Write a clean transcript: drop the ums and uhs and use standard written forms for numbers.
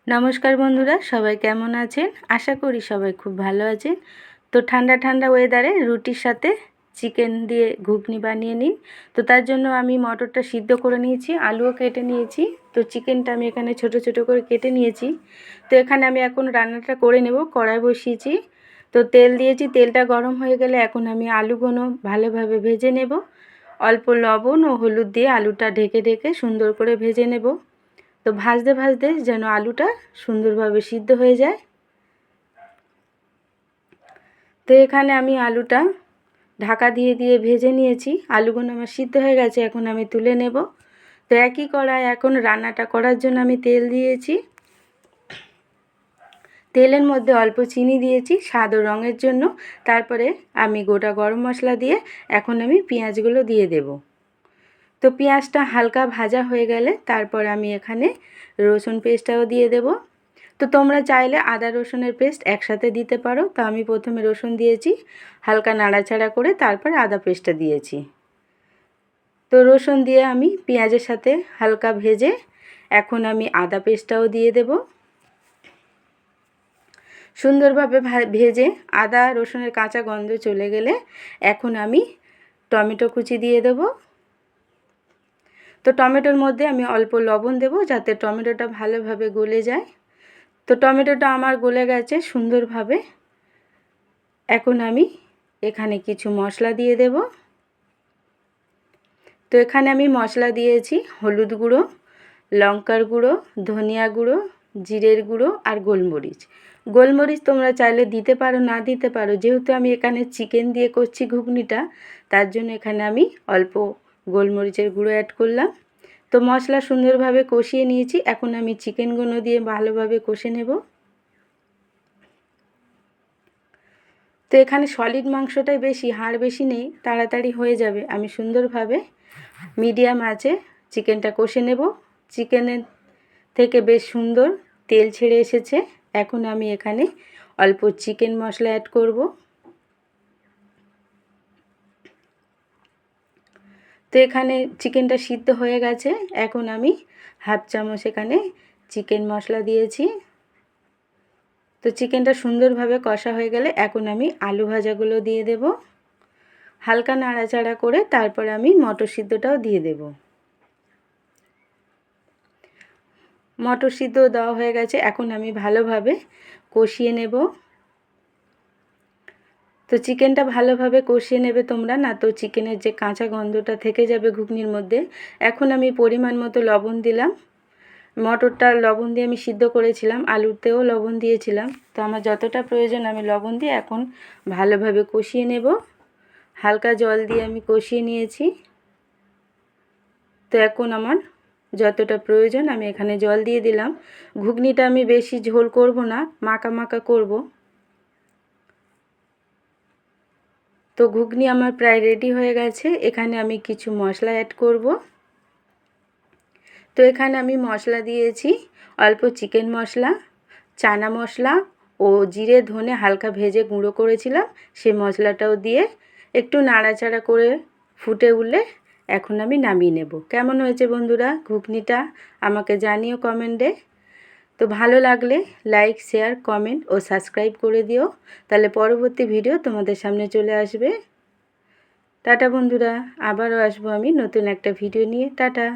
নমস্কার বন্ধুরা, সবাই কেমন আছেন? আশা করি সবাই খুব ভালো আছেন। তো ঠান্ডা ঠান্ডা ওয়েদারে রুটির সাথে চিকেন দিয়ে ঘুগনি বানিয়ে নিন। তো তার জন্য আমি মটরটা সিদ্ধ করে নিয়েছি, আলুও কেটে নিয়েছি। তো চিকেনটা আমি এখানে ছোট ছোট করে কেটে নিয়েছি। তো এখানে আমি এখন রান্নাটা করে নেব। কড়াই বসিয়েছি, তো তেল দিয়েছি। তেলটা গরম হয়ে গেলে এখন আমি আলুগুলো ভালোভাবে ভেজে নেব। অল্প লবণ ও হলুদ দিয়ে আলুটা ঢেকে ঢেকে সুন্দর করে ভেজে নেব। তো ভাজতে ভাজতে যেন আলুটা সুন্দরভাবে সিদ্ধ হয়ে যায়। তো এখানে আমি আলুটা ঢাকা দিয়ে দিয়ে ভেজে নিয়েছি। আলুগুলো আমার সিদ্ধ হয়ে গেছে, এখন আমি তুলে নেব। তো একই কড়াই এখন রান্নাটা করার জন্য আমি তেল দিয়েছি। তেলের মধ্যে অল্প চিনি দিয়েছি স্বাদ ও রঙের জন্য। তারপরে আমি গোটা গরম মশলা দিয়ে এখন আমি পেঁয়াজগুলো দিয়ে দেব। তো পেঁয়াজটা হালকা ভাজা হয়ে গেলে তারপর আমি এখানে রসুন পেস্টটাও দিয়ে দেব। তো তোমরা চাইলে আদা রসুনের পেস্ট একসাথে দিতে পারো। তো আমি প্রথমে রসুন দিয়েছি, হালকা নাড়াচাড়া করে তারপর আদা পেস্টটা দিয়েছি। তো রসুন দিয়ে আমি পেঁয়াজের সাথে হালকা ভেজে এখন আমি আদা পেস্টটাও দিয়ে দেব। সুন্দরভাবে ভেজে আদা রসুনের কাঁচা গন্ধ চলে গেলে এখন আমি টমেটো কুচি দিয়ে দেব। তো টমেটোর মধ্যে আমি অল্প লবণ দেব যাতে টমেটোটা ভালোভাবে গলে যায়। তো টমেটোটা আমার গলে গেছে সুন্দরভাবে। এখন আমি এখানে কিছু মশলা দিয়ে দেব। তো এখানে আমি মশলা দিয়েছি হলুদ গুঁড়ো, লঙ্কার গুঁড়ো, ধনিয়া গুঁড়ো, জিরের গুঁড়ো আর গোলমরিচ। গোলমরিচ তোমরা চাইলে দিতে পারো, না দিতে পারো। যেহেতু আমি এখানে চিকেন দিয়ে করছি ঘুগনিটা, তার জন্য এখানে আমি অল্প গোলমরিচের গুঁড়ো অ্যাড করলাম। তো মশলা সুন্দরভাবে কষিয়ে নিয়েছি, এখন আমি চিকেনগুলো দিয়ে ভালোভাবে কষে নেব। তো এখানে সলিড মাংসটাই বেশি, হাড় বেশি নেই, তাড়াতাড়ি হয়ে যাবে। আমি সুন্দরভাবে মিডিয়াম আঁচে চিকেনটা কষে নেব। চিকেনের থেকে বেশ সুন্দর তেল ছেড়ে এসেছে। এখন আমি এখানে অল্প চিকেন মশলা অ্যাড করব। তো এখানে চিকেনটা সিদ্ধ হয়ে গেছে, এখন আমি হাফ চামচ এখানে চিকেন মশলা দিয়েছি। তো চিকেনটা সুন্দরভাবে কষা হয়ে গেলে এখন আমি আলু ভাজাগুলো দিয়ে দেব। হালকা নাড়াচাড়া করে তারপর আমি মটর সিদ্ধটাও দিয়ে দেব। মটর সিদ্ধ দেওয়া হয়ে গেছে, এখন আমি ভালোভাবে কষিয়ে নেব। তো চিকেনটা ভালোভাবে কষিয়ে নেবে তোমরা, না তো চিকেনের যে কাঁচা গন্ধটা থেকে যাবে ঘুগনির মধ্যে। এখন আমি পরিমাণ মতো লবণ দিলাম। মটরটা লবণ দিয়ে আমি সিদ্ধ করেছিলাম, আলুতেও লবণ দিয়েছিলাম। তো আমার যতটা প্রয়োজন আমি লবণ দিয়ে এখন ভালোভাবে কষিয়ে নেব। হালকা জল দিয়ে আমি কষিয়ে নিয়েছি। তো এখন আমার যতটা প্রয়োজন আমি এখানে জল দিয়ে দিলাম। ঘুগনিটা আমি বেশি ঝোল করব না, মাখা মাখা করব। তো ঘুগনি আমার প্রায় রেডি হয়ে গেছে। এখানে আমি কিছু মশলা অ্যাড করব। তো এখানে আমি মশলা দিয়েছি অল্প চিকেন মশলা, চানা মশলা ও জিরে ধনে হালকা ভেজে গুঁড়ো করেছিলাম, সেই মশলাটাও দিয়ে একটু নাড়াচাড়া করে ফুটে উঠলে এখন আমি নামিয়ে নেব। কেমন হয়েছে বন্ধুরা ঘুগনিটা আমাকে জানিও কমেন্টে। তো ভালো লাগলে লাইক, শেয়ার, কমেন্ট ও সাবস্ক্রাইব করে দিও, তাহলে পরবর্তী ভিডিও তোমাদের সামনে চলে আসবে। টাটা বন্ধুরা, আবারও আসবো আমি নতুন একটা ভিডিও নিয়ে। টাটা।